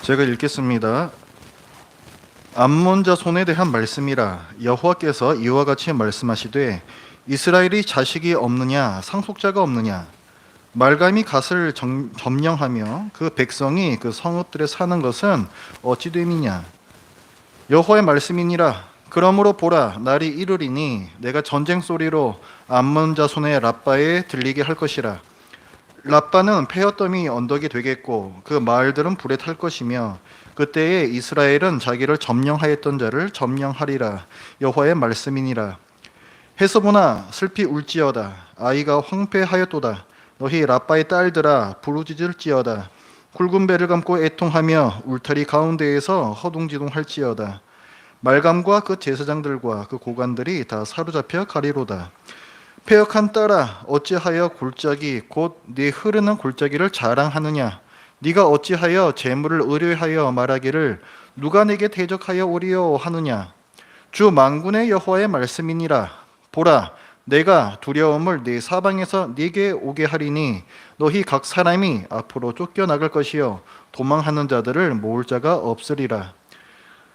제가 읽겠습니다. 암몬 자손에 대한 말씀이라. 여호와께서 이와 같이 말씀하시되 이스라엘이 자식이 없느냐 상속자가 없느냐 말감이 갓을 점령하며 그 백성이 그 성읍들에 사는 것은 어찌 됨이냐. 여호와의 말씀이니라. 그러므로 보라, 날이 이르리니 내가 전쟁 소리로 암몬 자손의 랍바에 들리게 할 것이라. 랍바는 폐허더미 언덕이 되겠고 그 마을들은 불에 탈 것이며 그때에 이스라엘은 자기를 점령하였던 자를 점령하리라. 여호와의 말씀이니라. 헤스보나 슬피 울지어다. 아이가 황폐하였도다. 너희 랍바의 딸들아 부르짖을지어다. 굵은 배를 감고 애통하며 울타리 가운데에서 허둥지둥할지어다. 말감과 그 제사장들과 그 고관들이 다 사로잡혀 가리로다. 패역한 딸아, 어찌하여 골짜기 곧 네 흐르는 골짜기를 자랑하느냐. 네가 어찌하여 재물을 의뢰하여 말하기를 누가 내게 대적하여 오리요 하느냐. 주 만군의 여호와의 말씀이니라. 보라, 내가 두려움을 네 사방에서 네게 오게 하리니 너희 각 사람이 앞으로 쫓겨나갈 것이요 도망하는 자들을 모을 자가 없으리라.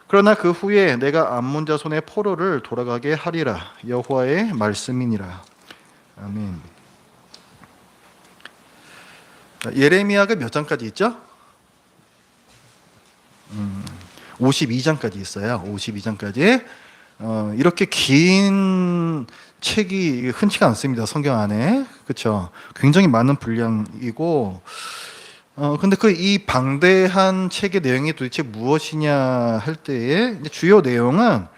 그러나 그 후에 내가 암몬 자손의 포로를 돌아가게 하리라. 여호와의 말씀이니라. 아멘. 예레미야가 몇 장까지 있죠? 52장까지 있어요. 52장까지. 이렇게 긴 책이 흔치가 않습니다. 성경 안에. 그렇죠? 굉장히 많은 분량이고 근데 이 방대한 책의 내용이 도대체 무엇이냐 할 때에 주요 내용은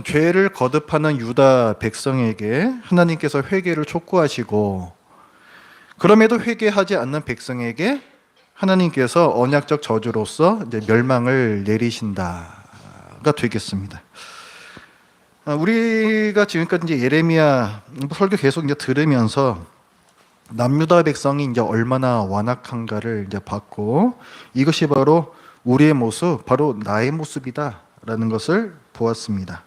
죄를 거듭하는 유다 백성에게 하나님께서 회개를 촉구하시고 그럼에도 회개하지 않는 백성에게 하나님께서 언약적 저주로서 이제 멸망을 내리신다가 되겠습니다. 우리가 지금까지 이제 예레미야 설교 계속 이제 들으면서 남유다 백성이 이제 얼마나 완악한가를 이제 봤고 이것이 바로 우리의 모습, 바로 나의 모습이다라는 것을 보았습니다.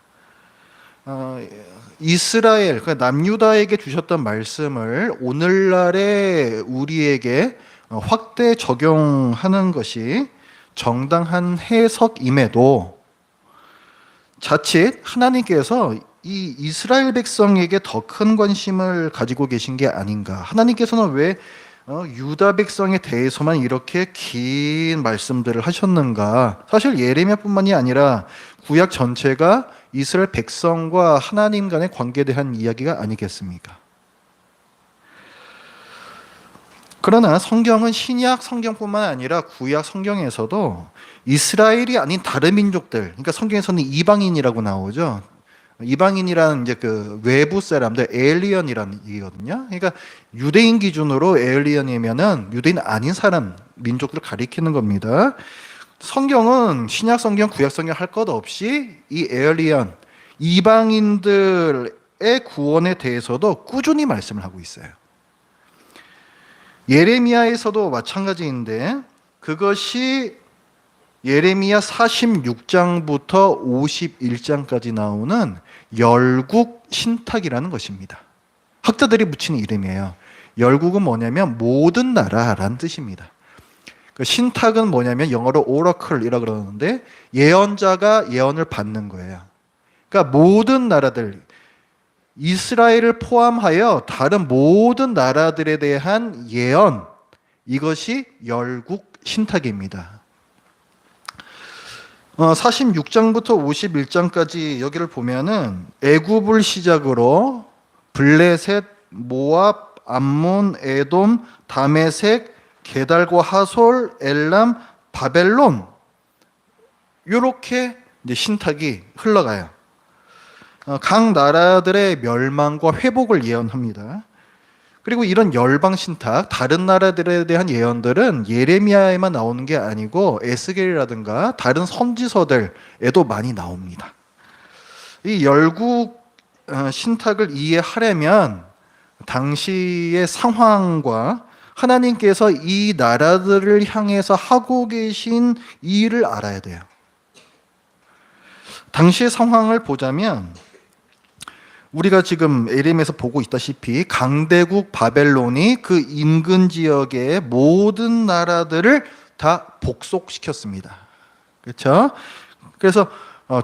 이스라엘, 그러니까 남유다에게 주셨던 말씀을 오늘날의 우리에게 확대 적용하는 것이 정당한 해석임에도 자칫 하나님께서 이 이스라엘 백성에게 더 큰 관심을 가지고 계신 게 아닌가. 하나님께서는 왜 유다 백성에 대해서만 이렇게 긴 말씀들을 하셨는가. 사실 예레미야뿐만이 아니라 구약 전체가 이스라엘 백성과 하나님 간의 관계에 대한 이야기가 아니겠습니까? 그러나 성경은 신약 성경뿐만 아니라 구약 성경에서도 이스라엘이 아닌 다른 민족들, 그러니까 성경에서는 이방인이라고 나오죠. 이방인이라는 이제 그 외부 사람들, 에일리언이라는 얘기거든요. 그러니까 유대인 기준으로 에일리언이면은 유대인 아닌 사람, 민족들을 가리키는 겁니다. 성경은 신약 성경, 구약 성경 할 것 없이 이 에일리언, 이방인들의 구원에 대해서도 꾸준히 말씀을 하고 있어요. 예레미야에서도 마찬가지인데 그것이 예레미야 46장부터 51장까지 나오는 열국 신탁이라는 것입니다. 학자들이 붙이는 이름이에요. 열국은 뭐냐면 모든 나라라는 뜻입니다. 신탁은 뭐냐면 영어로 오라클이라고 그러는데 예언자가 예언을 받는 거예요. 그러니까 모든 나라들, 이스라엘을 포함하여 다른 모든 나라들에 대한 예언, 이것이 열국 신탁입니다. 46장부터 51장까지 여기를 보면은 애굽을 시작으로 블레셋, 모압, 암몬, 에돔, 다메섹, 게달과 하솔, 엘람, 바벨론 이렇게 이제 신탁이 흘러가요. 각 나라들의 멸망과 회복을 예언합니다. 그리고 이런 열방 신탁, 다른 나라들에 대한 예언들은 예레미야에만 나오는 게 아니고 에스겔이라든가 다른 선지서들에도 많이 나옵니다. 이 열국 신탁을 이해하려면 당시의 상황과 하나님께서 이 나라들을 향해서 하고 계신 일을 알아야 돼요. 당시의 상황을 보자면 우리가 지금 예레미야에서 보고 있다시피 강대국 바벨론이 그 인근 지역의 모든 나라들을 다 복속시켰습니다. 그렇죠? 그래서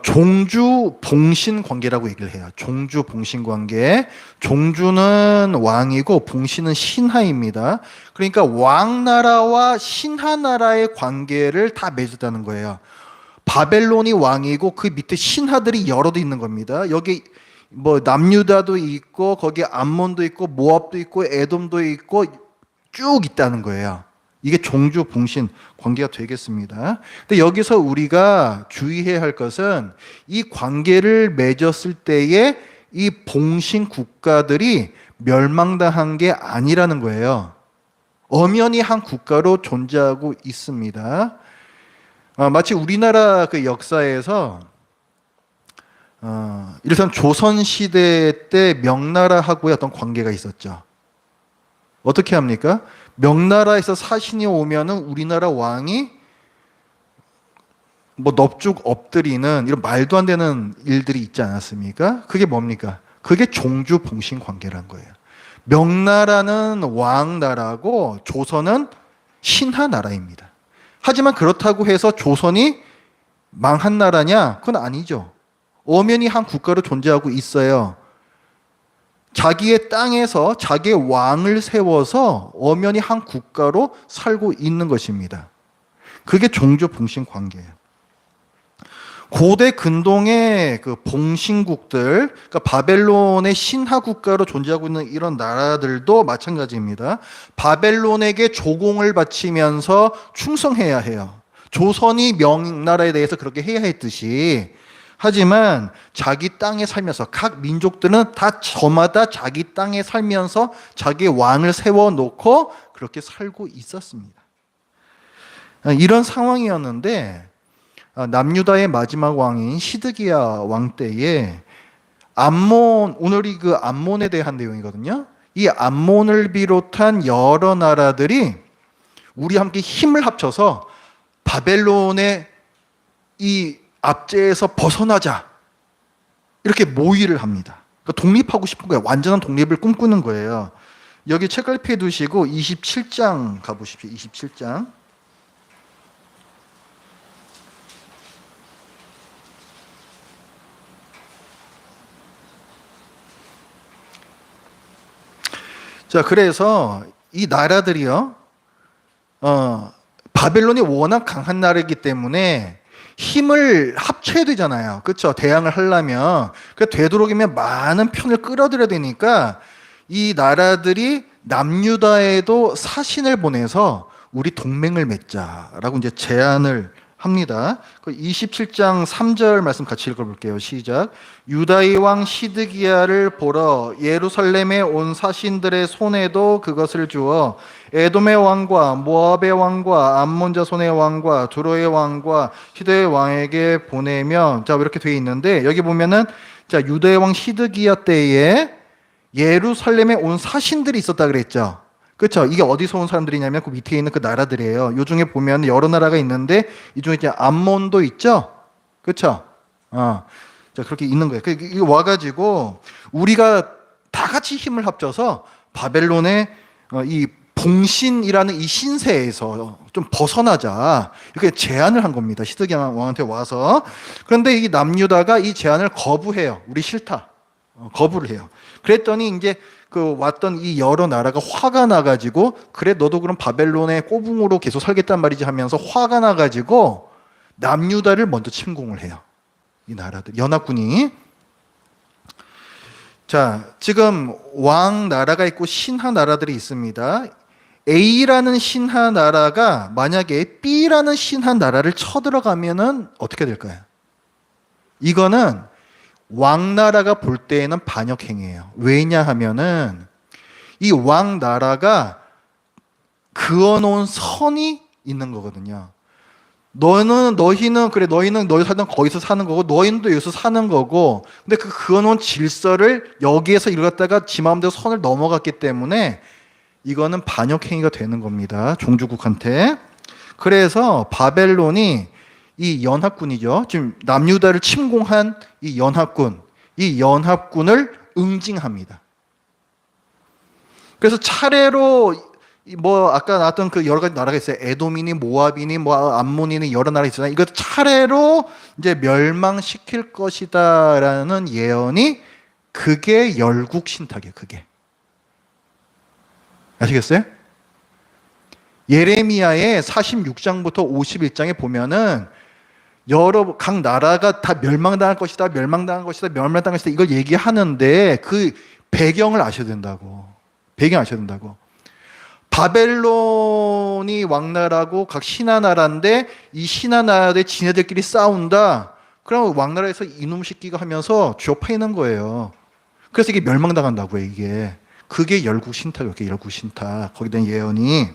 종주 봉신 관계라고 얘기를 해요. 종주 봉신 관계. 종주는 왕이고 봉신은 신하입니다. 그러니까 왕나라와 신하나라의 관계를 다 맺었다는 거예요. 바벨론이 왕이고 그 밑에 신하들이 여럿 있는 겁니다. 여기 뭐 남유다도 있고 거기에 암몬도 있고 모압도 있고 에돔도 있고 쭉 있다는 거예요. 이게 종주 봉신 관계가 되겠습니다. 근데 여기서 우리가 주의해야 할 것은 이 관계를 맺었을 때에 이 봉신 국가들이 멸망당한 게 아니라는 거예요. 엄연히 한 국가로 존재하고 있습니다. 마치 우리나라 그 역사에서 일단 조선 시대 때 명나라하고의 어떤 관계가 있었죠. 어떻게 합니까? 명나라에서 사신이 오면은 우리나라 왕이 뭐 넙죽 엎드리는 이런 말도 안 되는 일들이 있지 않았습니까? 그게 뭡니까? 그게 종주 봉신 관계란 거예요. 명나라는 왕나라고 조선은 신하나라입니다. 하지만 그렇다고 해서 조선이 망한 나라냐? 그건 아니죠. 엄연히 한 국가로 존재하고 있어요. 자기의 땅에서 자기의 왕을 세워서 엄연히 한 국가로 살고 있는 것입니다. 그게 종주 봉신 관계예요. 고대 근동의 그 봉신국들, 그러니까 바벨론의 신하 국가로 존재하고 있는 이런 나라들도 마찬가지입니다. 바벨론에게 조공을 바치면서 충성해야 해요. 조선이 명나라에 대해서 그렇게 해야 했듯이. 하지만 자기 땅에 살면서 각 민족들은 다 저마다 자기 땅에 살면서 자기 왕을 세워놓고 그렇게 살고 있었습니다. 이런 상황이었는데 남유다의 마지막 왕인 시드기야 왕 때에 암몬, 오늘이 그 암몬에 대한 내용이거든요. 이 암몬을 비롯한 여러 나라들이 우리 함께 힘을 합쳐서 바벨론의 이 압제에서 벗어나자 이렇게 모의를 합니다. 그러니까 독립하고 싶은 거예요. 완전한 독립을 꿈꾸는 거예요. 여기 책을 펴두시고 27장 가보십시오. 27장. 자, 그래서 이 나라들이요, 바벨론이 워낙 강한 나라이기 때문에 힘을 합쳐야 되잖아요. 그렇죠? 대항을 하려면. 되도록이면 많은 편을 끌어들여야 되니까 이 나라들이 남유다에도 사신을 보내서 우리 동맹을 맺자라고 이제 제안을 합니다. 27장 3절 말씀 같이 읽어볼게요. 시작. 유다의 왕 시드기야를 보러 예루살렘에 온 사신들의 손에도 그것을 주어 에돔의 왕과 모압의 왕과 암몬 자손의 왕과 두로의 왕과 시드의 왕에게 보내면, 자, 이렇게 되어 있는데 여기 보면은, 자, 유다의 왕 시드기야 때에 예루살렘에 온 사신들이 있었다 그랬죠. 그렇죠? 이게 어디서 온 사람들이냐면 그 밑에 있는 그 나라들이에요. 요 중에 보면 여러 나라가 있는데 이 중에 이제 암몬도 있죠. 그렇죠? 자, 그렇게 있는 거예요. 이거 와가지고 우리가 다 같이 힘을 합쳐서 바벨론의 이 봉신이라는 이 신세에서 좀 벗어나자 이렇게 제안을 한 겁니다. 시드기야 왕한테 와서. 그런데 이 남유다가 이 제안을 거부해요. 우리 싫다. 거부를 해요. 그랬더니 이제 그 왔던 이 여러 나라가 화가 나가지고, 그래 너도 그럼 바벨론의 꼬붕으로 계속 살겠단 말이지 하면서 화가 나가지고 남유다를 먼저 침공을 해요. 이 나라들 연합군이. 자, 지금 왕 나라가 있고 신하 나라들이 있습니다. A라는 신하 나라가 만약에 B라는 신하 나라를 쳐들어가면은 어떻게 될까요? 이거는 왕나라가 볼 때에는 반역행위예요. 왜냐하면은 이 왕나라가 그어놓은 선이 있는 거거든요. 너희는 너희 살던 거기서 사는 거고 너희는 또 여기서 사는 거고, 근데 그 그어놓은 질서를 여기에서 읽었다가 지 마음대로 선을 넘어갔기 때문에 이거는 반역행위가 되는 겁니다. 종주국한테. 그래서 바벨론이 이 연합군이죠. 지금 남유다를 침공한 이 연합군을 응징합니다. 그래서 차례로 뭐 아까 나왔던 그 여러 가지 나라가 있어요. 에돔이니 모압이니 뭐 암몬이니 여러 나라 있잖아요. 이거 차례로 이제 멸망시킬 것이다라는 예언이 그게 열국 신탁이에요. 그게 아시겠어요? 예레미야의 46장부터 51장에 보면은 여러 각 나라가 다 멸망당할 것이다, 멸망당할 것이다, 멸망당할 것이다 이걸 얘기하는데 그 배경을 아셔야 된다고. 배경 아셔야 된다고. 바벨론이 왕나라고 각 신하나라인데 이 신하나라에 지네들끼리 싸운다. 그럼 왕나라에서 이놈 새끼가 하면서 쥐어파이는 거예요. 그래서 이게 멸망당한다고요. 이게 그게 열국 신탁이에요. 열국 신탁. 거기에 대한 예언이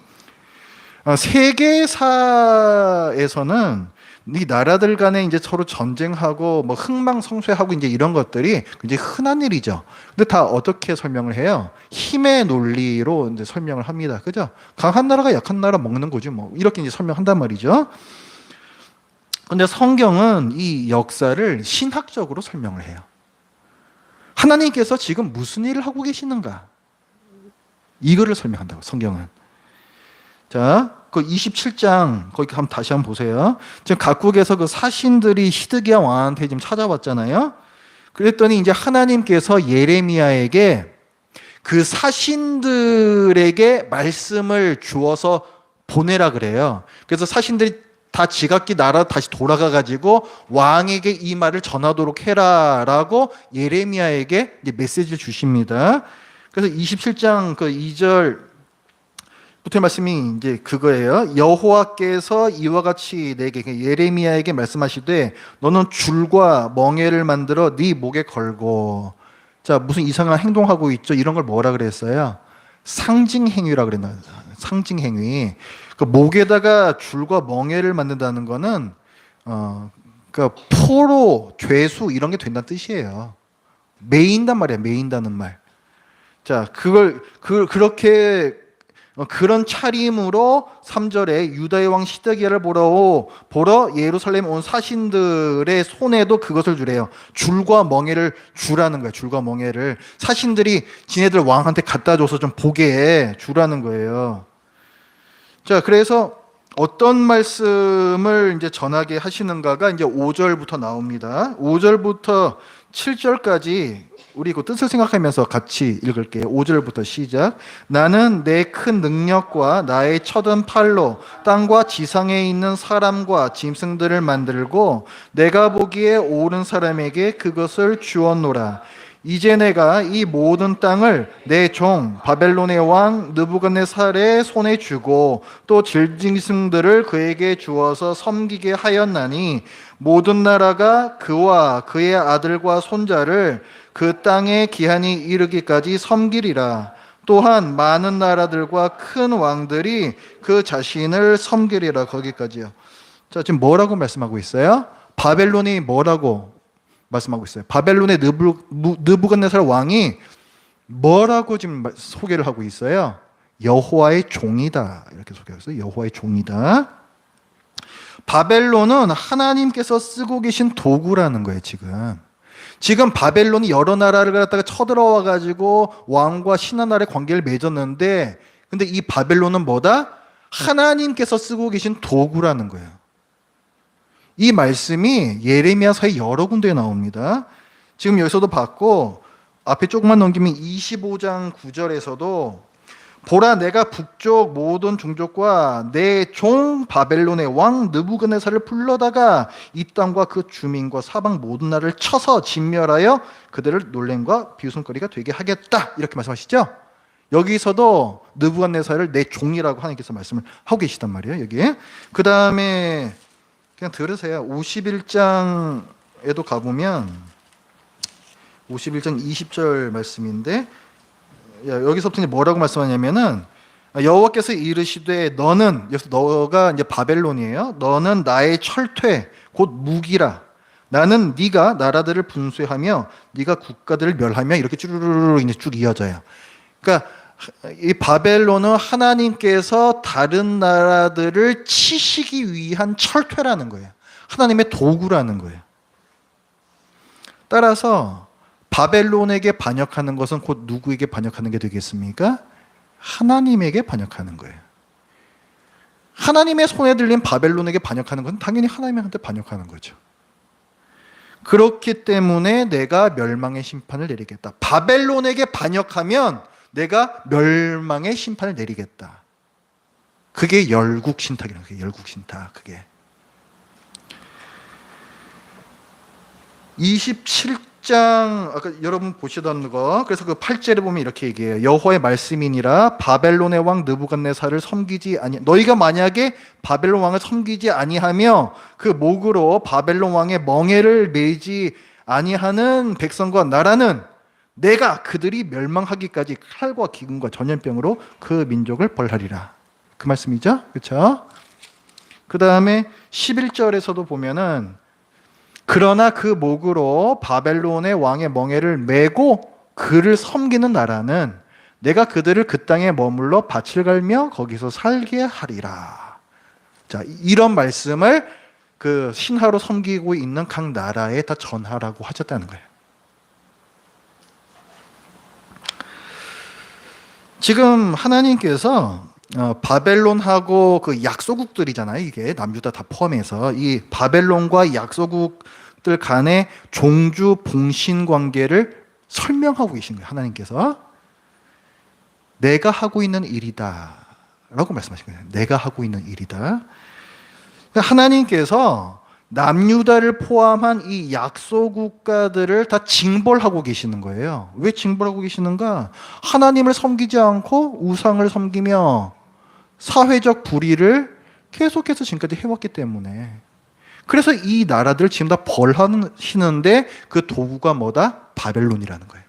세계사에서는 이 나라들 간에 이제 서로 전쟁하고 뭐 흥망성쇠하고 이제 이런 것들이 굉장히 흔한 일이죠. 근데 다 어떻게 설명을 해요? 힘의 논리로 이제 설명을 합니다. 그죠? 강한 나라가 약한 나라 먹는 거지 뭐. 이렇게 이제 설명한단 말이죠. 근데 성경은 이 역사를 신학적으로 설명을 해요. 하나님께서 지금 무슨 일을 하고 계시는가? 이거를 설명한다고, 성경은. 자, 그 27장 거기 한번 다시 한번 보세요. 지금 각국에서 그 사신들이 시드기야 왕한테 지금 찾아왔잖아요. 그랬더니 이제 하나님께서 예레미야에게 그 사신들에게 말씀을 주어서 보내라 그래요. 그래서 사신들이 다 지각기 나라 다시 돌아가 가지고 왕에게 이 말을 전하도록 해라라고 예레미야에게 이제 메시지를 주십니다. 그래서 27장 그 2절 부터 말씀이 이제 그거예요. 여호와께서 이와 같이 내게 예레미야에게 말씀하시되 너는 줄과 멍에를 만들어 네 목에 걸고 자 무슨 이상한 행동하고 있죠. 이런 걸 뭐라 그랬어요? 상징행위라 그랬나? 상징행위. 그 목에다가 줄과 멍에를 만든다는 거는 그러니까 포로, 죄수 이런 게 된다는 뜻이에요. 매인단 말이야. 매인다는 말. 자 그걸 그렇게 그런 차림으로 3절에 유다의 왕 시드기야를 보러 예루살렘 온 사신들의 손에도 그것을 주래요. 줄과 멍에를 주라는 거예요. 줄과 멍에를 사신들이 지네들 왕한테 갖다 줘서 좀 보게 주라는 거예요. 자, 그래서 어떤 말씀을 이제 전하게 하시는가가 이제 5절부터 나옵니다. 5절부터 7절까지 우리 그 뜻을 생각하면서 같이 읽을게요. 5절부터 시작. 나는 내 큰 능력과 나의 쳐든 팔로 땅과 지상에 있는 사람과 짐승들을 만들고 내가 보기에 옳은 사람에게 그것을 주었노라. 이제 내가 이 모든 땅을 내 종 바벨론의 왕 느부갓네살의 손에 주고 또 짐승들을 그에게 주어서 섬기게 하였나니 모든 나라가 그와 그의 아들과 손자를 그 땅의 기한이 이르기까지 섬기리라. 또한 많은 나라들과 큰 왕들이 그 자신을 섬기리라. 거기까지요. 자, 지금 뭐라고 말씀하고 있어요? 바벨론이 뭐라고 말씀하고 있어요? 바벨론의 느부갓네살 왕이 뭐라고 지금 소개를 하고 있어요? 여호와의 종이다. 이렇게 소개하고 있어요. 여호와의 종이다. 바벨론은 하나님께서 쓰고 계신 도구라는 거예요, 지금. 지금 바벨론이 여러 나라를 갖다가 쳐들어와 가지고 왕과 신하나라의 관계를 맺었는데 근데 이 바벨론은 뭐다? 하나님께서 쓰고 계신 도구라는 거예요. 이 말씀이 예레미야서에 여러 군데에 나옵니다. 지금 여기서도 봤고 앞에 조금만 넘기면 25장 9절에서도 보라 내가 북쪽 모든 종족과 내 종 바벨론의 왕 느부갓네살을 불러다가 이 땅과 그 주민과 사방 모든 나라를 쳐서 진멸하여 그들을 놀램과 비웃음거리가 되게 하겠다 이렇게 말씀하시죠. 여기서도 느부갓네살을 내 종이라고 하나님께서 말씀을 하고 계시단 말이에요. 여기에 그 다음에 그냥 들으세요. 51장에도 가보면 51장 20절 말씀인데 여기서부터 뭐라고 말씀하냐면은 여호와께서 이르시되 너는 여기서 너가 이제 바벨론이에요. 너는 나의 철퇴 곧 무기라. 나는 네가 나라들을 분쇄하며 네가 국가들을 멸하며 이렇게 쭈르르르 이제 쭉 이어져요. 그러니까 이 바벨론은 하나님께서 다른 나라들을 치시기 위한 철퇴라는 거예요. 하나님의 도구라는 거예요. 따라서 바벨론에게 반역하는 것은 곧 누구에게 반역하는 게 되겠습니까? 하나님에게 반역하는 거예요. 하나님의 손에 들린 바벨론에게 반역하는 건 당연히 하나님한테 반역하는 거죠. 그렇기 때문에 내가 멸망의 심판을 내리겠다. 바벨론에게 반역하면 내가 멸망의 심판을 내리겠다. 그게 열국신탁이라는 거예요. 열국신탁. 그게 27장 아까 여러분 보시던 거, 그래서 그 8절에 보면 이렇게 얘기해요. 여호와의 말씀이니라 바벨론의 왕 느부갓네살을 섬기지 아니, 너희가 만약에 바벨론 왕을 섬기지 아니하며 그 목으로 바벨론 왕의 멍에를 매지 아니하는 백성과 나라는 내가 그들이 멸망하기까지 칼과 기근과 전염병으로 그 민족을 벌하리라. 그 말씀이죠. 그렇죠? 그 다음에 11절에서도 보면은 그러나 그 목으로 바벨론의 왕의 멍에를 메고 그를 섬기는 나라는 내가 그들을 그 땅에 머물러 밭을 갈며 거기서 살게 하리라. 자, 이런 말씀을 그 신하로 섬기고 있는 각 나라에 다 전하라고 하셨다는 거예요. 지금 하나님께서 바벨론하고 그 약소국들이잖아요. 이게 남유다 다 포함해서 이 바벨론과 약소국들 간의 종주 봉신 관계를 설명하고 계신 거예요. 하나님께서 내가 하고 있는 일이다 라고 말씀하신 거예요. 내가 하고 있는 일이다. 하나님께서 남유다를 포함한 이 약소국가들을 다 징벌하고 계시는 거예요. 왜 징벌하고 계시는가? 하나님을 섬기지 않고 우상을 섬기며 사회적 불의를 계속해서 지금까지 해왔기 때문에. 그래서 이 나라들 지금 다 벌하시는데 그 도구가 뭐다? 바벨론이라는 거예요.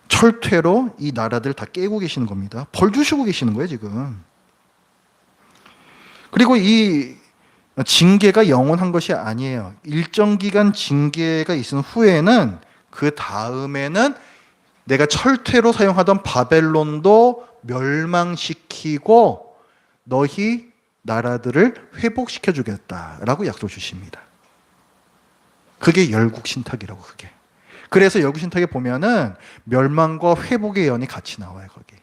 철퇴로 이 나라들 다 깨고 계시는 겁니다. 벌 주시고 계시는 거예요, 지금. 그리고 이 징계가 영원한 것이 아니에요. 일정 기간 징계가 있은 후에는 그 다음에는 내가 철퇴로 사용하던 바벨론도 멸망시키고 너희 나라들을 회복시켜 주겠다라고 약속 주십니다. 그게 열국신탁이라고 그게. 그래서 열국신탁에 보면은 멸망과 회복의 예언이 같이 나와요, 거기.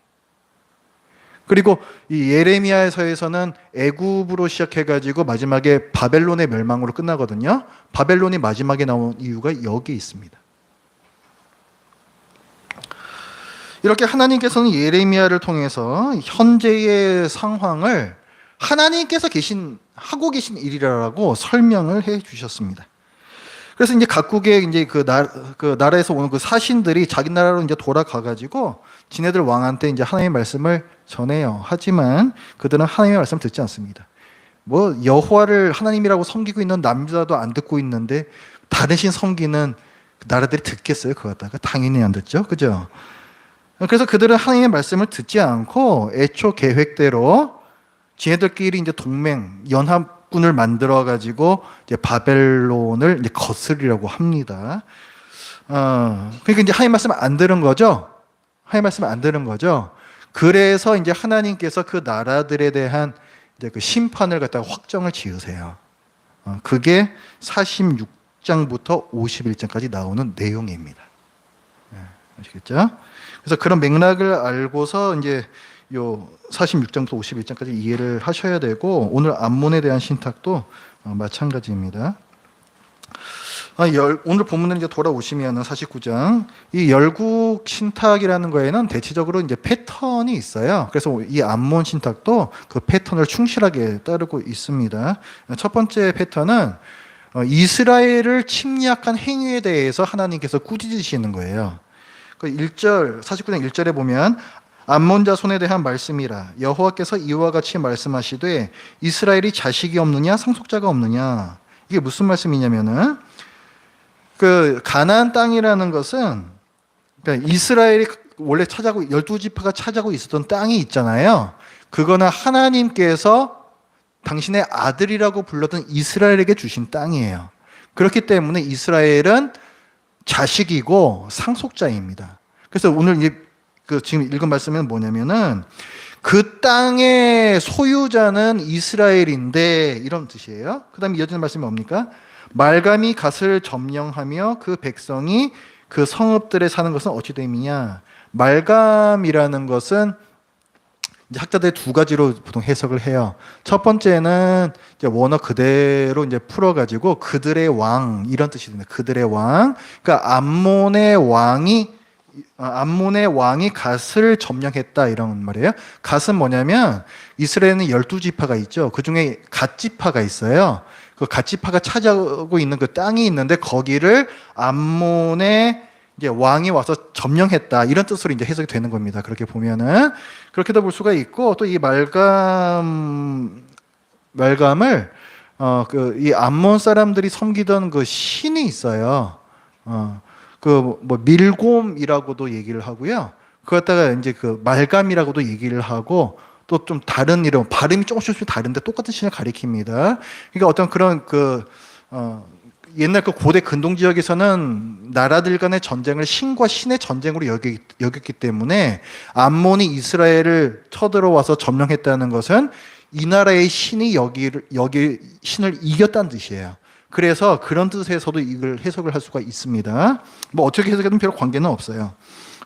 그리고 이 예레미야서에서는 애굽으로 시작해가지고 마지막에 바벨론의 멸망으로 끝나거든요. 바벨론이 마지막에 나온 이유가 여기 있습니다. 이렇게 하나님께서는 예레미야를 통해서 현재의 상황을 하나님께서 하고 계신 일이라고 설명을 해 주셨습니다. 그래서 이제 각국의 이제 그 나라에서 오는 그 사신들이 자기 나라로 이제 돌아가가지고 지네들 왕한테 이제 하나님의 말씀을 전해요. 하지만 그들은 하나님의 말씀을 듣지 않습니다. 뭐 여호와를 하나님이라고 섬기고 있는 남유다도 안 듣고 있는데 다른 신 섬기는 나라들이 듣겠어요? 그거 갖다가 당연히 안 듣죠, 그죠? 그래서 그들은 하나님의 말씀을 듣지 않고 애초 계획대로 지네들끼리 이제 동맹 연합군을 만들어 가지고 이제 바벨론을 이제 거스리려고 합니다. 그러니까 이제 하나님 말씀 안 들은 거죠. 하나님 말씀 안 들은 거죠. 그래서 이제 하나님께서 그 나라들에 대한 이제 그 심판을 갖다가 확정을 지으세요. 그게 46장부터 51장까지 나오는 내용입니다. 아시겠죠? 그래서 그런 맥락을 알고서 이제 요 46장부터 51장까지 이해를 하셔야 되고 오늘 암몬에 대한 신탁도 마찬가지입니다. 오늘 본문을 이제 돌아오시면 49장 이 열국 신탁이라는 거에는 대체적으로 이제 패턴이 있어요. 그래서 이 암몬 신탁도 그 패턴을 충실하게 따르고 있습니다. 첫 번째 패턴은 이스라엘을 침략한 행위에 대해서 하나님께서 꾸짖으시는 거예요. 그 1절 49장 1절에 보면 암몬 자손에 대한 말씀이라 여호와께서 이와 같이 말씀하시되 이스라엘이 자식이 없느냐 상속자가 없느냐. 이게 무슨 말씀이냐면은 그 가나안 땅이라는 것은 그러니까 이스라엘이 원래 찾아고 12지파가 찾아고 있었던 땅이 있잖아요. 그거는 하나님께서 당신의 아들이라고 불렀던 이스라엘에게 주신 땅이에요. 그렇기 때문에 이스라엘은 자식이고 상속자입니다. 그래서 오늘 지금 읽은 말씀은 뭐냐면은 그 땅의 소유자는 이스라엘인데 이런 뜻이에요. 그 다음에 이어지는 말씀이 뭡니까? 말감이 갓을 점령하며 그 백성이 그 성읍들에 사는 것은 어찌 됨이냐? 말감이라는 것은 이제 학자들이 두 가지로 보통 해석을 해요. 첫 번째는 이제 원어 그대로 이제 풀어가지고 그들의 왕 이런 뜻이 됩니다. 그들의 왕. 그러니까 암몬의 왕이 갓을 점령했다 이런 말이에요. 갓은 뭐냐면 이스라엘에는 12지파가 있죠. 그 중에 갓지파가 있어요. 그 갓지파가 차지하고 있는 그 땅이 있는데 거기를 암몬의 이제 왕이 와서 점령했다 이런 뜻으로 이제 해석이 되는 겁니다. 그렇게 보면은 그렇게도 볼 수가 있고 또 이 말감을 그 이 암몬 사람들이 섬기던 그 신이 있어요. 그 뭐 밀곰이라고도 얘기를 하고요. 그것다가 이제 그 말감이라고도 얘기를 하고 또 좀 다른 이름 발음이 조금씩 다른데 똑같은 신을 가리킵니다. 그러니까 어떤 그런 옛날 그 고대 근동 지역에서는 나라들 간의 전쟁을 신과 신의 전쟁으로 여겼기 때문에 암몬이 이스라엘을 쳐들어와서 점령했다는 것은 이 나라의 신이 여기 신을 이겼다는 뜻이에요. 그래서 그런 뜻에서도 이걸 해석을 할 수가 있습니다. 뭐 어떻게 해석해도 별 관계는 없어요.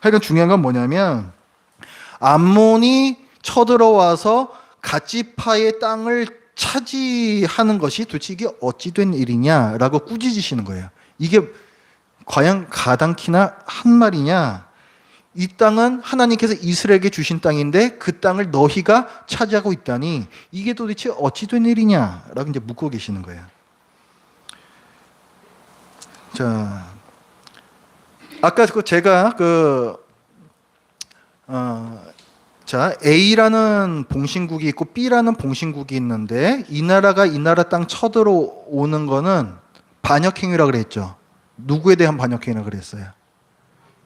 하여간 중요한 건 뭐냐면 암몬이 쳐들어와서 갓지파의 땅을 차지하는 것이 도대체 이게 어찌 된 일이냐라고 꾸짖으시는 거예요. 이게 과연 가당키나 한 말이냐? 이 땅은 하나님께서 이스라엘에게 주신 땅인데 그 땅을 너희가 차지하고 있다니 이게 도대체 어찌 된 일이냐라고 이제 묻고 계시는 거예요. 자, 아까 제가 자, A라는 봉신국이 있고 B라는 봉신국이 있는데 이 나라가 이 나라 땅 쳐들어오는 거는 반역행위라고 그랬죠. 누구에 대한 반역행위라고 그랬어요?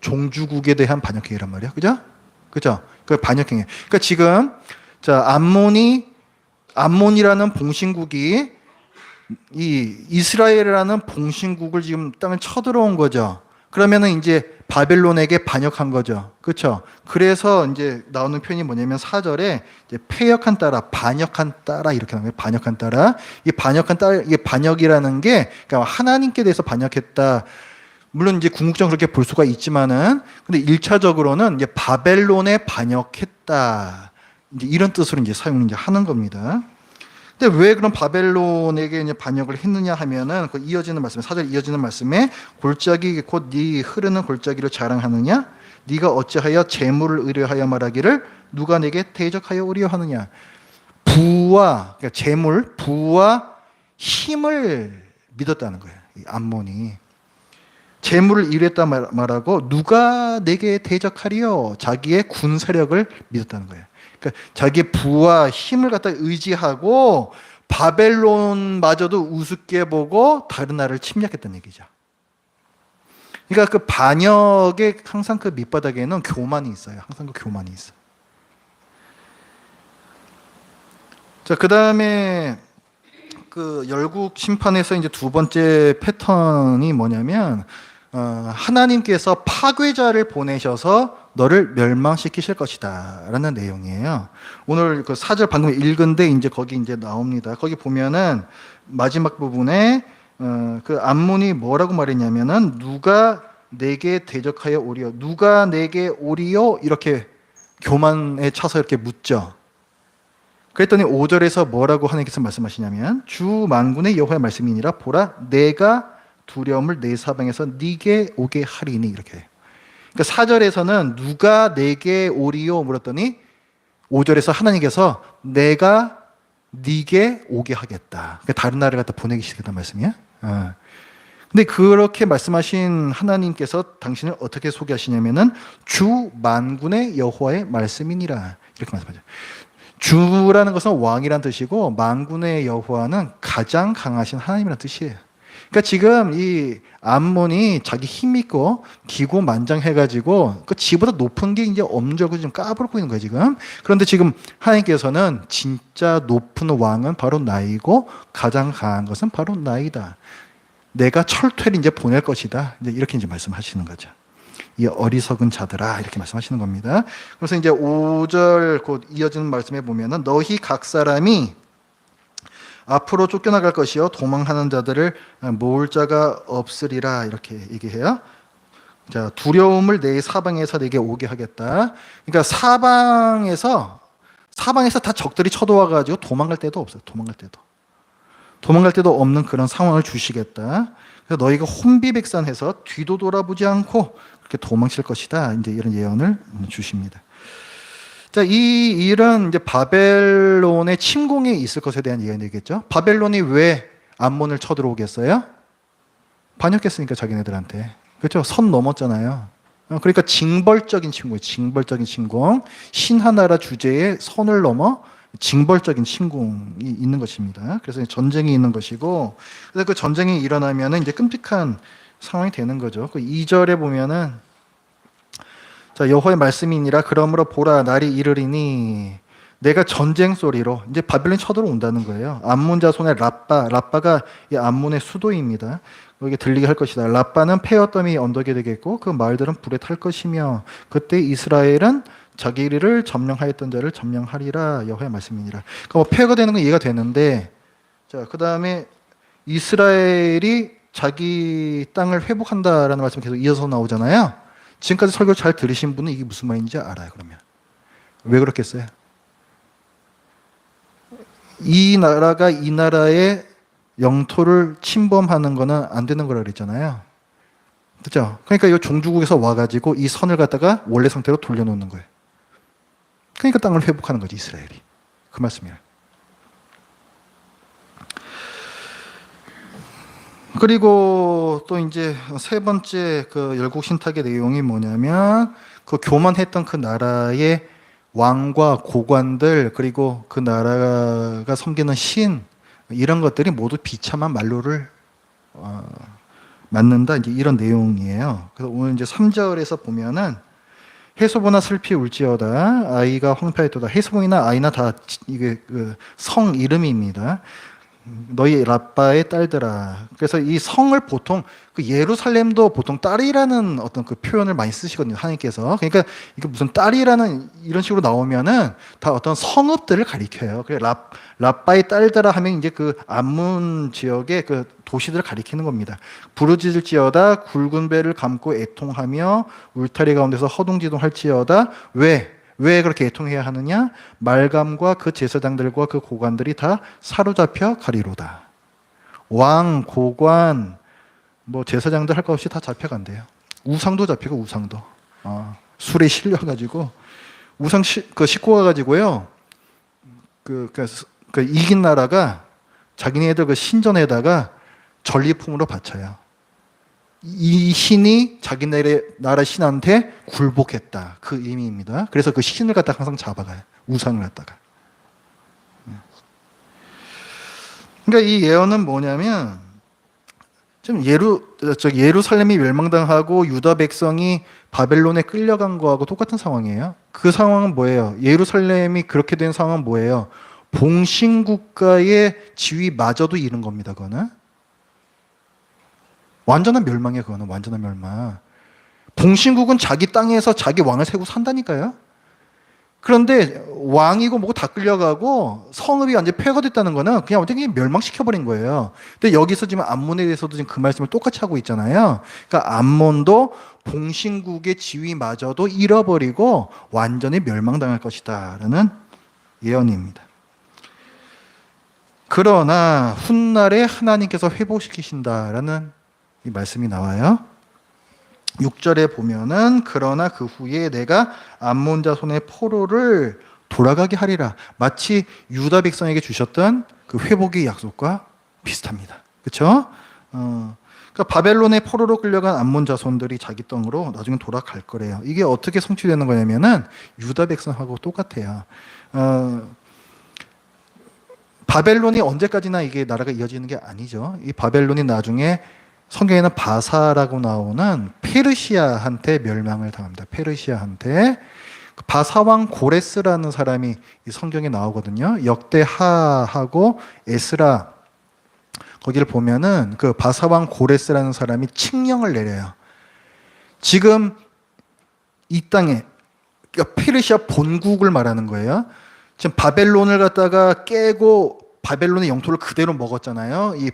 종주국에 대한 반역행위란 말이야. 그죠? 그죠? 그 반역행위. 그러니까 지금 자, 암몬이라는 봉신국이 이 이스라엘이라는 봉신국을 지금 땅에 쳐들어온 거죠. 그러면은 이제 바벨론에게 반역한 거죠. 그렇죠? 그래서 이제 나오는 표현이 뭐냐면 4절에 이제 패역한 따라, 반역한 따라 이렇게 나와요. 반역한 따라. 이 반역한 따라 이게 반역이라는 게 그러니까 하나님께 대해서 반역했다. 물론 이제 궁극적으로 그렇게 볼 수가 있지만은 근데 1차적으로는 이제 바벨론에 반역했다. 이제 이런 뜻으로 이제 사용을 이제 하는 겁니다. 근데 왜 그런 바벨론에게 이제 반역을 했느냐 하면은 그 이어지는 말씀에 4절 이어지는 말씀에 골짜기 곧 네 흐르는 골짜기를 자랑하느냐 네가 어찌하여 재물을 의뢰하여 말하기를 누가 내게 대적하여 의뢰하느냐 부와 그러니까 재물 부와 힘을 믿었다는 거예요. 이 암몬이 재물을 의뢰했다 말하고 누가 내게 대적하리요 자기의 군 세력을 믿었다는 거예요. 그러니까 자기의 부와 힘을 갖다 의지하고 바벨론마저도 우습게 보고 다른 나라를 침략했다는 얘기죠. 그러니까 그 반역의 항상 그 밑바닥에는 교만이 있어요. 항상 그 교만이 있어요. 자, 그 다음에 그 열국 심판에서 이제 두 번째 패턴이 뭐냐면 하나님께서 파괴자를 보내셔서 너를 멸망시키실 것이다 라는 내용이에요. 오늘 그 4절 방금 읽은데 이제 거기 이제 나옵니다. 거기 보면은 마지막 부분에 그 암몬이 뭐라고 말했냐면은 누가 내게 대적하여 오리요 누가 내게 오리요 이렇게 교만에 차서 이렇게 묻죠. 그랬더니 5절에서 뭐라고 하나님께서 말씀하시냐면 주 만군의 여호와의 말씀이니라 보라 내가 두려움을 내 사방에서 네게 오게 하리니 이렇게. 그러니까 4절에서는 누가 내게 오리요 물었더니 5절에서 하나님께서 내가 네게 오게 하겠다. 그러니까 다른 나라를 갖다 보내기 시작했단 말씀이야. 근데 그렇게 말씀하신 하나님께서 당신을 어떻게 소개하시냐면은 주 만군의 여호와의 말씀이니라 이렇게 말씀하죠. 주라는 것은 왕이란 뜻이고 만군의 여호와는 가장 강하신 하나님이란 뜻이에요. 그러니까 지금 이 암몬이 자기 힘 있고 기고만장해가지고 그 지보다 높은 게 이제 없는 줄 알고 지금 까불고 있는 거예요 지금. 그런데 지금 하나님께서는 진짜 높은 왕은 바로 나이고 가장 강한 것은 바로 나이다. 내가 철퇴를 이제 보낼 것이다. 이제 이렇게 이제 말씀하시는 거죠. 이 어리석은 자들아 이렇게 말씀하시는 겁니다. 그래서 이제 5절 곧 이어지는 말씀에 보면은 너희 각 사람이 앞으로 쫓겨나갈 것이요 도망하는 자들을 모을 자가 없으리라 이렇게 얘기해요. 자, 두려움을 내 사방에서 내게 오게 하겠다. 그러니까 사방에서 다 적들이 쳐들어와가지고 도망갈 데도 없어요. 도망갈 데도 없는 그런 상황을 주시겠다. 그래서 너희가 혼비백산해서 뒤도 돌아보지 않고 그렇게 도망칠 것이다. 이제 이런 예언을 주십니다. 자, 이 일은 이제 바벨론의 침공이 있을 것에 대한 예언이겠죠. 바벨론이 왜 암몬을 쳐들어오겠어요? 반역했으니까 자기네들한테. 그렇죠? 선 넘었잖아요. 그러니까 징벌적인 침공이에요. 징벌적인 침공. 신 하나라 주제에 선을 넘어 징벌적인 침공이 있는 것입니다. 그래서 전쟁이 있는 것이고, 그래서 그 전쟁이 일어나면은 이제 끔찍한 상황이 되는 거죠. 그 2절에 보면은, 자, 여호와의 말씀이니라. 그러므로 보라, 날이 이르리니 내가 전쟁 소리로, 이제 바벨론이 쳐들어온다는 거예요. 암몬 자손의 라빠가 이 암몬의 수도입니다. 여기 들리게 할 것이다. 라빠는 폐허더미 언덕이 되겠고 그 마을들은 불에 탈 것이며 그때 이스라엘은 자기를 점령하였던 자를 점령하리라. 여호와의 말씀이니라. 그러니까 뭐 폐허가 되는 건 이해가 되는데, 자, 그 다음에 이스라엘이 자기 땅을 회복한다라는 말씀이 계속 이어서 나오잖아요. 지금까지 설교 잘 들으신 분은 이게 무슨 말인지 알아요. 그러면 왜 그렇겠어요? 이 나라가 이 나라의 영토를 침범하는 거는 안 되는 거라 그랬잖아요. 그렇죠? 그러니까 이 종주국에서 와가지고 이 선을 갖다가 원래 상태로 돌려놓는 거예요. 그러니까 땅을 회복하는 거지, 이스라엘이. 그 말씀이에요. 그리고 또 이제 세 번째 그 열국 신탁의 내용이 뭐냐면 그 교만했던 그 나라의 왕과 고관들, 그리고 그 나라가 섬기는 신, 이런 것들이 모두 비참한 말로를 맞는다. 이제 이런 내용이에요. 그래서 오늘 이제 3절에서 보면은 헤스보나 슬피 울지어다. 아이가 황폐하였도다. 헤스본이나 아이나 다 이게 그 성 이름입니다. 너희 라빠의 딸들아. 그래서 이 성을 보통 그 예루살렘도 보통 딸이라는 어떤 그 표현을 많이 쓰시거든요, 하나님께서. 그러니까 이게 무슨 딸이라는 이런 식으로 나오면은 다 어떤 성읍들을 가리켜요. 그래 라빠의 딸들아 하면 이제 그 암몬 지역의 그 도시들을 가리키는 겁니다. 부르짖을지어다. 굵은 배를 감고 애통하며 울타리 가운데서 허둥지둥할지어다. 왜 그렇게 애통해야 하느냐? 말감과 그 제사장들과 그 고관들이 다 사로잡혀 가리로다. 왕, 고관, 뭐 제사장들 할 것 없이 다 잡혀간대요. 우상도 잡히고 우상도. 술에 실려가지고 우상 그 싣고 가가지고요. 그 이긴 나라가 자기네들 그 신전에다가 전리품으로 바쳐요. 이 신이 자기네 나라 신한테 굴복했다. 그 의미입니다. 그래서 그 신을 갖다가 항상 잡아가요. 우상을 갖다가. 그러니까 이 예언은 뭐냐면, 지금 예루살렘이 멸망당하고 유다 백성이 바벨론에 끌려간 거하고 똑같은 상황이에요. 그 상황은 뭐예요? 예루살렘이 그렇게 된 상황은 뭐예요? 봉신국가의 지위마저도 잃은 겁니다. 그거는. 완전한 멸망이에요. 그거는 완전한 멸망. 봉신국은 자기 땅에서 자기 왕을 세우고 산다니까요. 그런데 왕이고 뭐고 다 끌려가고 성읍이 완전히 폐허가 됐다는 거는 그냥 완전히 멸망시켜버린 거예요. 근데 여기서 지금 암몬에 대해서도 지금 그 말씀을 똑같이 하고 있잖아요. 그러니까 암몬도 봉신국의 지위마저도 잃어버리고 완전히 멸망당할 것이다 라는 예언입니다. 그러나 훗날에 하나님께서 회복시키신다라는 이 말씀이 나와요. 6절에 보면은 그러나 그 후에 내가 암몬 자손의 포로를 돌아가게 하리라. 마치 유다 백성에게 주셨던 그 회복의 약속과 비슷합니다. 그렇죠? 그러니까 바벨론의 포로로 끌려간 암몬 자손들이 자기 땅으로 나중에 돌아갈 거래요. 이게 어떻게 성취되는 거냐면은 유다 백성하고 똑같아요. 바벨론이 언제까지나 이게 나라가 이어지는 게 아니죠. 이 바벨론이 나중에 성경에는 바사라고 나오는 페르시아한테 멸망을 당합니다. 페르시아한테. 바사왕 고레스라는 사람이 이 성경에 나오거든요. 역대하하고 에스라 거기를 보면은 그 바사왕 고레스라는 사람이 칙령을 내려요. 지금 이 땅에, 그러니까 페르시아 본국을 말하는 거예요. 지금 바벨론을 갖다가 깨고 바벨론의 영토를 그대로 먹었잖아요. 이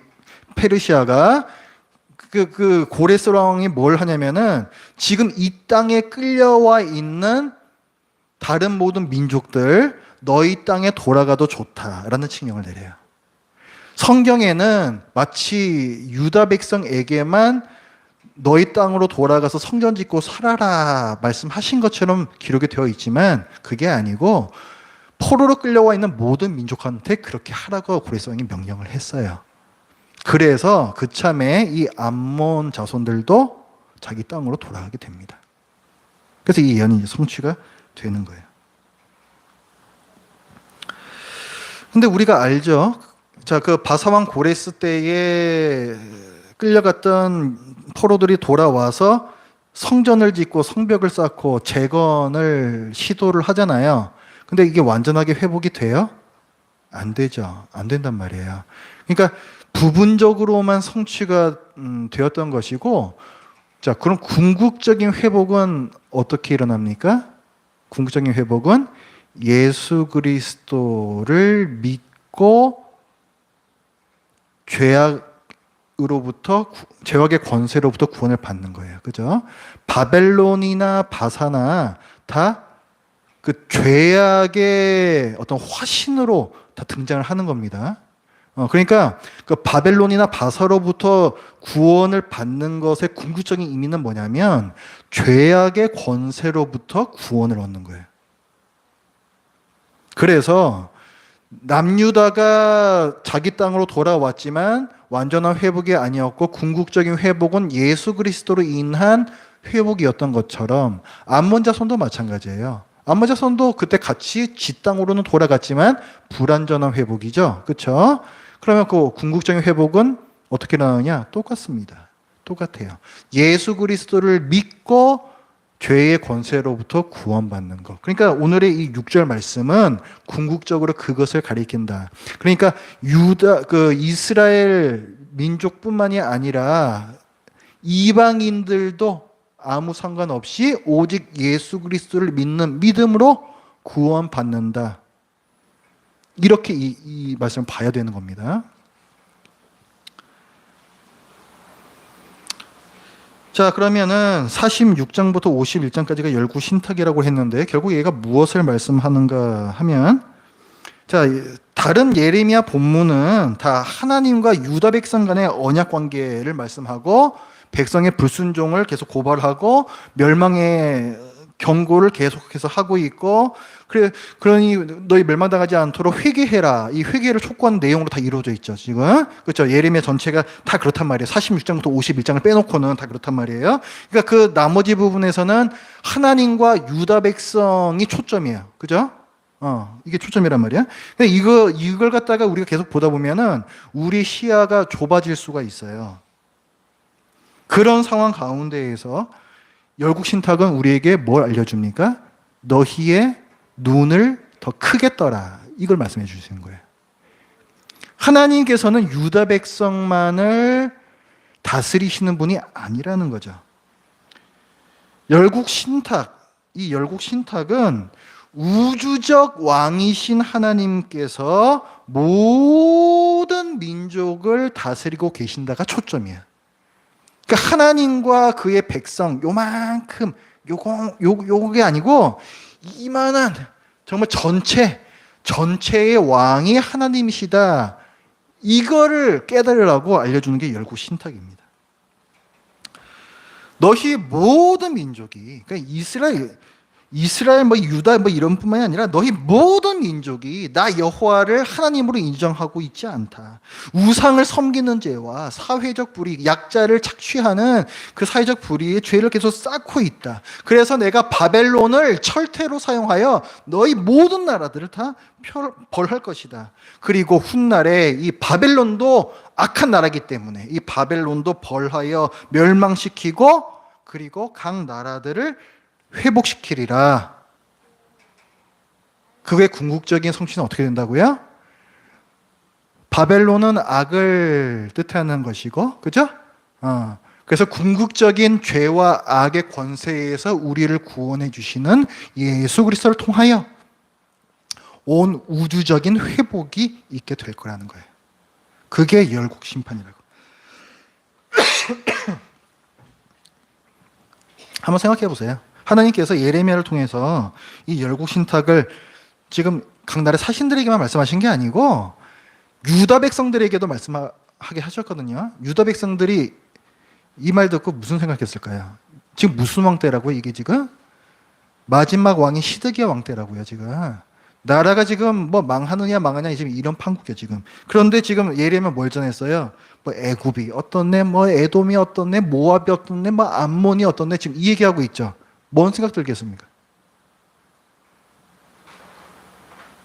페르시아가 그 고레스왕이 뭘 하냐면은 지금 이 땅에 끌려와 있는 다른 모든 민족들 너희 땅에 돌아가도 좋다라는 칙령을 내려요. 성경에는 마치 유다 백성에게만 너희 땅으로 돌아가서 성전 짓고 살아라 말씀하신 것처럼 기록이 되어 있지만 그게 아니고 포로로 끌려와 있는 모든 민족한테 그렇게 하라고 고레스왕이 명령을 했어요. 그래서 그참에 이 암몬 자손들도 자기 땅으로 돌아가게 됩니다. 그래서 이 예언이 성취가 되는 거예요. 근데 우리가 알죠? 자, 그 바사왕 고레스 때에 끌려갔던 포로들이 돌아와서 성전을 짓고 성벽을 쌓고 재건을 시도를 하잖아요. 근데 이게 완전하게 회복이 돼요? 안 되죠. 안 된단 말이에요. 그러니까 부분적으로만 성취가 되었던 것이고, 자, 그럼 궁극적인 회복은 어떻게 일어납니까? 궁극적인 회복은 예수 그리스도를 믿고 죄악의 권세로부터 구원을 받는 거예요. 그죠? 바벨론이나 바사나 다 그 죄악의 어떤 화신으로 다 등장을 하는 겁니다. 그러니까 그 바벨론이나 바사로부터 구원을 받는 것의 궁극적인 의미는 뭐냐면 죄악의 권세로부터 구원을 얻는 거예요. 그래서 남유다가 자기 땅으로 돌아왔지만 완전한 회복이 아니었고 궁극적인 회복은 예수 그리스도로 인한 회복이었던 것처럼 암몬 자손도 마찬가지예요. 암몬 자손도 그때 같이 지 땅으로는 돌아갔지만 불완전한 회복이죠. 그렇죠? 그러면 그 궁극적인 회복은 어떻게 나오냐? 똑같습니다. 똑같아요. 예수 그리스도를 믿고 죄의 권세로부터 구원받는 것. 그러니까 오늘의 이 6절 말씀은 궁극적으로 그것을 가리킨다. 그러니까 이스라엘 민족뿐만이 아니라 이방인들도 아무 상관없이 오직 예수 그리스도를 믿는 믿음으로 구원받는다. 이렇게 이 말씀을 봐야 되는 겁니다. 자, 그러면은 46장부터 51장까지가 열구 신탁이라고 했는데 결국 얘가 무엇을 말씀하는가 하면, 자, 다른 예레미야 본문은 다 하나님과 유다 백성 간의 언약 관계를 말씀하고 백성의 불순종을 계속 고발하고 멸망의 경고를 계속해서 하고 있고, 그러니 너희 멸망당하지 않도록 회개해라. 이 회개를 촉구하는 내용으로 다 이루어져 있죠, 지금. 그렇죠? 예레미야 전체가 다 그렇단 말이에요. 46장부터 51장을 빼놓고는 다 그렇단 말이에요. 그러니까 그 나머지 부분에서는 하나님과 유다 백성이 초점이에요. 그죠? 이게 초점이란 말이야. 이걸 갖다가 우리가 계속 보다 보면은 우리 시야가 좁아질 수가 있어요. 그런 상황 가운데에서 열국 신탁은 우리에게 뭘 알려줍니까? 너희의 눈을 더 크게 떠라. 이걸 말씀해 주시는 거예요. 하나님께서는 유다 백성만을 다스리시는 분이 아니라는 거죠. 열국 신탁, 이 열국 신탁은 우주적 왕이신 하나님께서 모든 민족을 다스리고 계신다가 초점이에요. 그러니까 하나님과 그의 백성 요만큼 요게 아니고 이만한 정말 전체의 왕이 하나님이시다. 이거를 깨달으라고 알려주는 게 열국 신탁입니다. 너희 모든 민족이, 그러니까 이스라엘 유다 이런 뿐만이 아니라 너희 모든 민족이 나 여호와를 하나님으로 인정하고 있지 않다. 우상을 섬기는 죄와 사회적 불의, 약자를 착취하는 그 사회적 불의의 죄를 계속 쌓고 있다. 그래서 내가 바벨론을 철퇴로 사용하여 너희 모든 나라들을 다 벌할 것이다. 그리고 훗날에 이 바벨론도 악한 나라이기 때문에 이 바벨론도 벌하여 멸망시키고 그리고 각 나라들을 회복시키리라. 그의 궁극적인 성취는 어떻게 된다고요? 바벨론은 악을 뜻하는 것이고, 그죠? 그래서 궁극적인 죄와 악의 권세에서 우리를 구원해 주시는 예수 그리스도를 통하여 온 우주적인 회복이 있게 될 거라는 거예요. 그게 열국 심판이라고. 한번 생각해 보세요. 하나님께서 예레미야를 통해서 이 열국 신탁을 지금 각 나라 사신들에게만 말씀하신 게 아니고 유다 백성들에게도 말씀하게 하셨거든요. 유다 백성들이 이 말 듣고 무슨 생각했을까요? 지금 무슨 왕 때라고 이게 지금? 마지막 왕이 시드기야 왕 때라고요, 지금. 나라가 지금 뭐 망하느냐 망하냐 지금 이런 판국이야, 지금. 그런데 지금 예레미야 뭘 전했어요? 뭐 애굽이 어떻네, 뭐 에돔이 어떻네, 모압이 어떻네, 뭐 암몬이 어떻네, 지금 이 얘기하고 있죠. 뭔 생각 들겠습니까?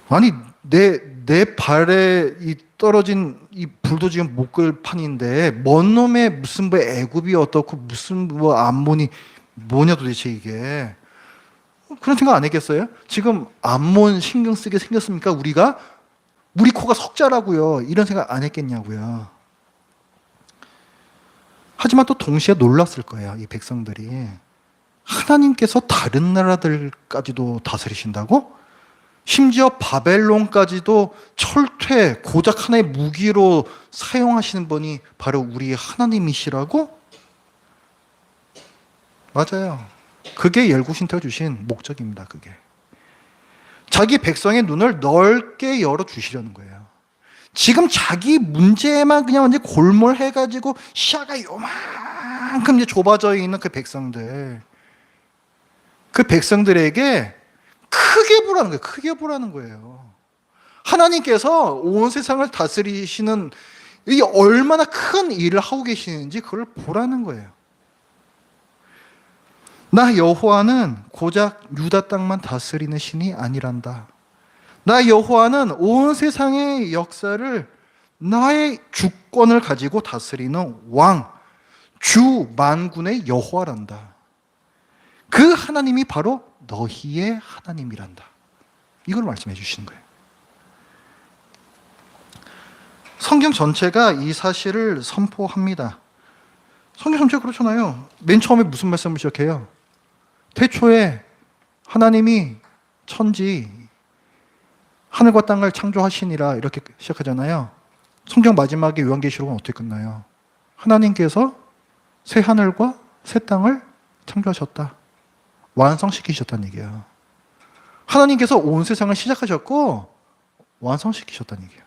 아니, 내 발에 이 떨어진 이 불도 지금 못 끌 판인데, 뭔 놈의 무슨 뭐 애굽이 어떻고, 무슨 뭐 암몬이 뭐냐 도대체 이게. 그런 생각 안 했겠어요? 지금 암몬 신경 쓰게 생겼습니까? 우리가? 우리 코가 석자라고요. 이런 생각 안 했겠냐고요. 하지만 또 동시에 놀랐을 거예요. 이 백성들이. 하나님께서 다른 나라들까지도 다스리신다고? 심지어 바벨론까지도 철퇴, 고작 하나의 무기로 사용하시는 분이 바로 우리 하나님이시라고? 맞아요. 그게 열국신탁을 주신 목적입니다. 그게. 자기 백성의 눈을 넓게 열어주시려는 거예요. 지금 자기 문제에만 그냥 완전 골몰해가지고 시야가 요만큼 이제 좁아져 있는 그 백성들. 그 백성들에게 크게 보라는 거예요. 크게 보라는 거예요. 하나님께서 온 세상을 다스리시는 이 얼마나 큰 일을 하고 계시는지 그걸 보라는 거예요. 나 여호와는 고작 유다 땅만 다스리는 신이 아니란다. 나 여호와는 온 세상의 역사를 나의 주권을 가지고 다스리는 왕, 주 만군의 여호와란다. 그 하나님이 바로 너희의 하나님이란다. 이걸 말씀해 주시는 거예요. 성경 전체가 이 사실을 선포합니다. 성경 전체가 그렇잖아요. 맨 처음에 무슨 말씀을 시작해요? 태초에 하나님이 천지 하늘과 땅을 창조하시니라 이렇게 시작하잖아요. 성경 마지막에 요한계시록은 어떻게 끝나요? 하나님께서 새 하늘과 새 땅을 창조하셨다. 완성시키셨다는 얘기예요. 하나님께서 온 세상을 시작하셨고 완성시키셨다는 얘기예요.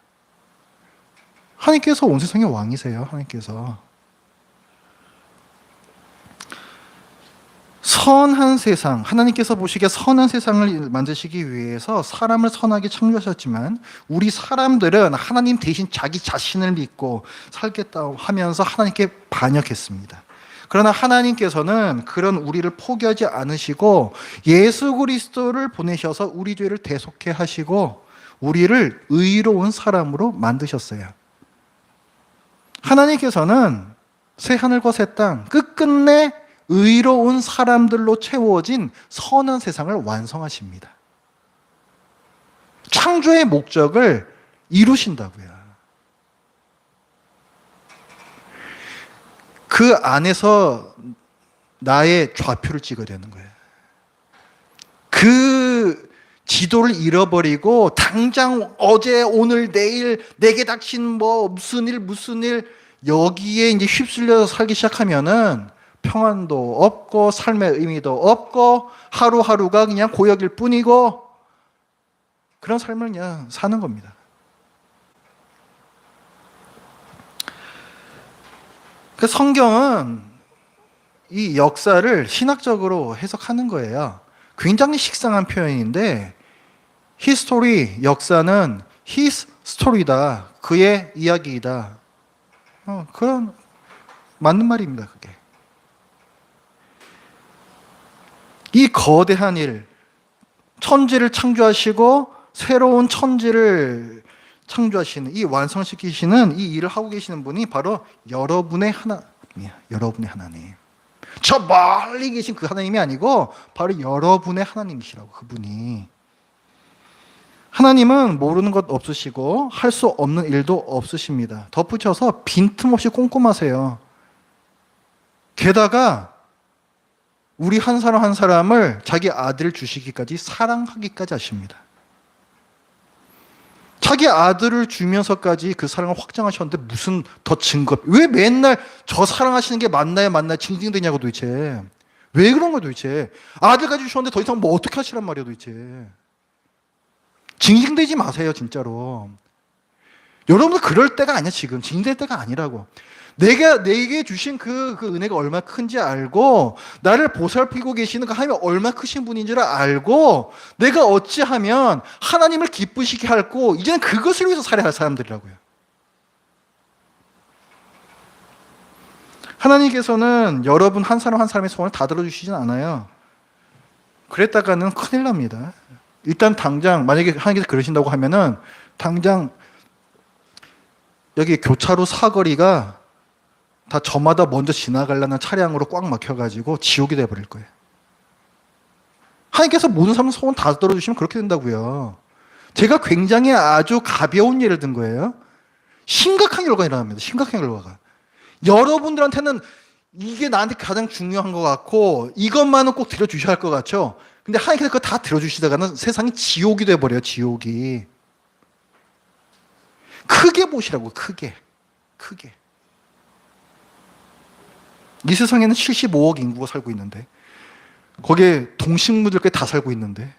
하나님께서 온 세상의 왕이세요. 하나님께서. 선한 세상, 하나님께서 보시기에 선한 세상을 만드시기 위해서 사람을 선하게 창조하셨지만 우리 사람들은 하나님 대신 자기 자신을 믿고 살겠다고 하면서 하나님께 반역했습니다. 그러나 하나님께서는 그런 우리를 포기하지 않으시고 예수 그리스도를 보내셔서 우리 죄를 대속해 하시고 우리를 의로운 사람으로 만드셨어요. 하나님께서는 새 하늘과 새 땅, 끝끝내 의로운 사람들로 채워진 선한 세상을 완성하십니다. 창조의 목적을 이루신다고요. 그 안에서 나의 좌표를 찍어야 되는 거예요. 그 지도를 잃어버리고 당장 어제 오늘 내일 내게 닥친 뭐 무슨 일 여기에 이제 휩쓸려서 살기 시작하면은 평안도 없고 삶의 의미도 없고 하루하루가 그냥 고역일 뿐이고 그런 삶을 그냥 사는 겁니다. 그 성경은 이 역사를 신학적으로 해석하는 거예요. 굉장히 식상한 표현인데 히스토리, 역사는 his story다. 그의 이야기이다. 그런 맞는 말입니다. 그게. 이 거대한 일, 천지를 창조하시고 새로운 천지를 창조하시는 이 완성시키시는 이 일을 하고 계시는 분이 바로 여러분의 하나님이야. 여러분의 하나님. 저 멀리 계신 그 하나님이 아니고 바로 여러분의 하나님이시라고. 그분이. 하나님은 모르는 것 없으시고 할 수 없는 일도 없으십니다. 덧붙여서 빈틈없이 꼼꼼하세요. 게다가 우리 한 사람 한 사람을 자기 아들을 주시기까지 사랑하기까지 하십니다. 자기 아들을 주면서까지 그 사랑을 확장하셨는데 무슨 더 증거, 왜 맨날 저 사랑하시는 게 맞나요 징징대냐고 도대체. 왜 그런 거야 도대체? 아들까지 주셨는데 더 이상 뭐 어떻게 하시란 말이야 도대체. 징징대지 마세요 진짜로. 여러분들 그럴 때가 아니야 지금. 징징댈 때가 아니라고. 내게 주신 그 은혜가 얼마나 큰지 알고, 나를 보살피고 계시는 그 하나님이 얼마나 크신 분인 줄 알고, 내가 어찌하면 하나님을 기쁘시게 할고, 이제는 그것을 위해서 살아야 할 사람들이라고요. 하나님께서는 여러분 한 사람 한 사람의 소원을 다 들어주시진 않아요. 그랬다가는 큰일 납니다. 일단 당장 만약에 하나님께서 그러신다고 하면은 당장 여기 교차로 사거리가 다 저마다 먼저 지나가려는 차량으로 꽉 막혀가지고 지옥이 돼버릴 거예요. 하나님께서 모든 사람 소원 다 들어주시면 그렇게 된다고요. 제가 굉장히 아주 가벼운 예를 든 거예요. 심각한 결과가 일어납니다. 심각한 결과가. 여러분들한테는 이게 나한테 가장 중요한 것 같고 이것만은 꼭 들어주셔야 할 것 같죠. 근데 하나님께서 그거 다 들어주시다가는 세상이 지옥이 돼버려요. 지옥이. 크게 보시라고. 크게. 이 세상에는 75억 인구가 살고 있는데 거기에 동식물들까지 다 살고 있는데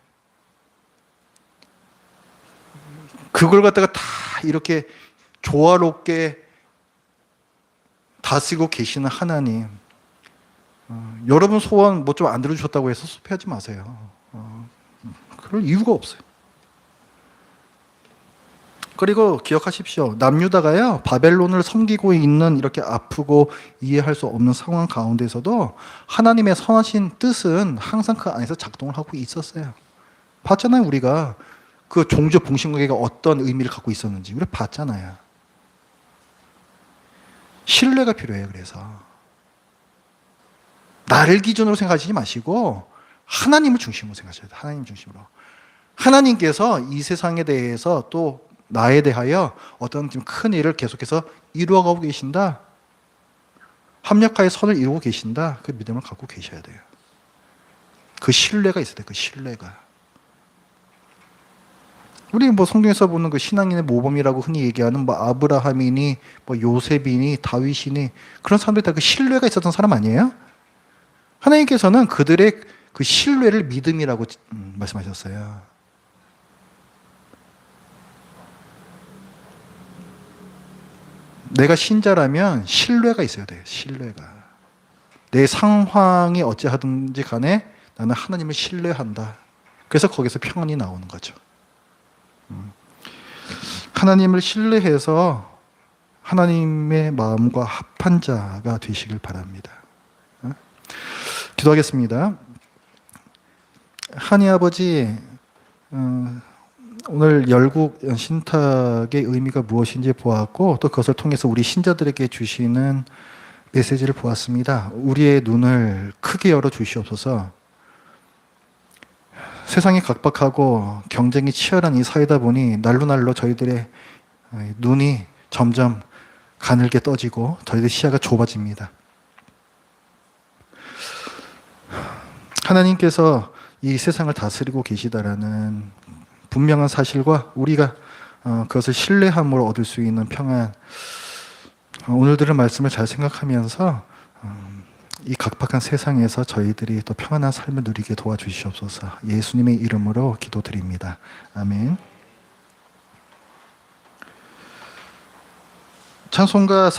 그걸 갖다가 다 이렇게 조화롭게 다스리고 계시는 하나님, 여러분 소원 뭐 좀 안 들어주셨다고 해서 섭외하지 마세요. 그럴 이유가 없어요. 그리고 기억하십시오. 남유다가요, 바벨론을 섬기고 있는 이렇게 아프고 이해할 수 없는 상황 가운데서도 하나님의 선하신 뜻은 항상 그 안에서 작동을 하고 있었어요. 봤잖아요, 우리가. 그 종교 봉신관계가 어떤 의미를 갖고 있었는지. 우리 봤잖아요. 신뢰가 필요해요, 그래서. 나를 기준으로 생각하지 마시고 하나님을 중심으로 생각하셔야 돼요. 하나님 중심으로. 하나님께서 이 세상에 대해서 또 나에 대하여 어떤 큰 일을 계속해서 이루어가고 계신다. 합력하여 선을 이루고 계신다. 그 믿음을 갖고 계셔야 돼요. 그 신뢰가 있어야 돼요. 그 신뢰가. 우리 뭐 성경에서 보는 그 신앙인의 모범이라고 흔히 얘기하는 뭐 아브라함이니 뭐 요셉이니 다윗이니 그런 사람들이 다 그 신뢰가 있었던 사람 아니에요? 하나님께서는 그들의 그 신뢰를 믿음이라고 말씀하셨어요. 내가 신자라면 신뢰가 있어야 돼요. 신뢰가. 내 상황이 어찌하든지 간에 나는 하나님을 신뢰한다. 그래서 거기서 평안이 나오는 거죠. 하나님을 신뢰해서 하나님의 마음과 합한 자가 되시길 바랍니다. 기도하겠습니다. 하나님 아버지, 오늘 열국 신탁의 의미가 무엇인지 보았고 또 그것을 통해서 우리 신자들에게 주시는 메시지를 보았습니다. 우리의 눈을 크게 열어 주시옵소서. 세상이 각박하고 경쟁이 치열한 이 사회다 보니 날로 저희들의 눈이 점점 가늘게 떠지고 저희들 시야가 좁아집니다. 하나님께서 이 세상을 다스리고 계시다라는 분명한 사실과 우리가 그것을 신뢰함으로 얻을 수 있는 평안, 오늘 들은 말씀을 잘 생각하면서 이 각박한 세상에서 저희들이 또 평안한 삶을 누리게 도와주시옵소서. 예수님의 이름으로 기도드립니다. 아멘. 찬송가